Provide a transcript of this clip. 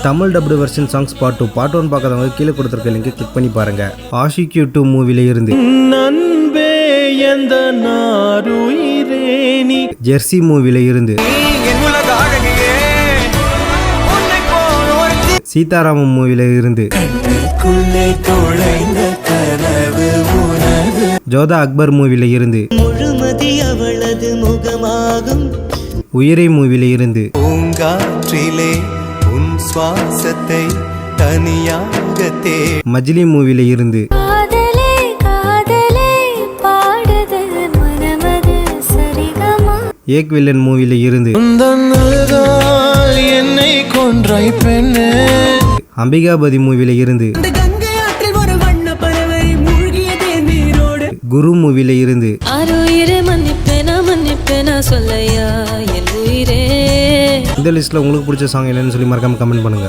Tamil dubbed version songs part 2 part 1 பார்க்காதவங்க கீழே கொடுத்துருக்க லிங்கை கிளிக் பண்ணி பாருங்க. ஆஷிக்யூ 2 மூவில இருந்து ஜெர்சி மூவில இருந்து சீதாராமம் மூவில இருந்து ஜோதா அக்பர் மூவில இருந்து உயிரை மூவில இருந்து மஜ்லி மூவில இருந்து ஏக் வில்லன் மூவில இருந்து அம்பிகாபதி மூவில இருந்து குரு மூவில இருந்து இந்த லிஸ்ட்ல உங்களுக்கு பிடிச்ச சாங் என்னன்னு சொல்லி மறக்காம கமெண்ட் பண்ணுங்க.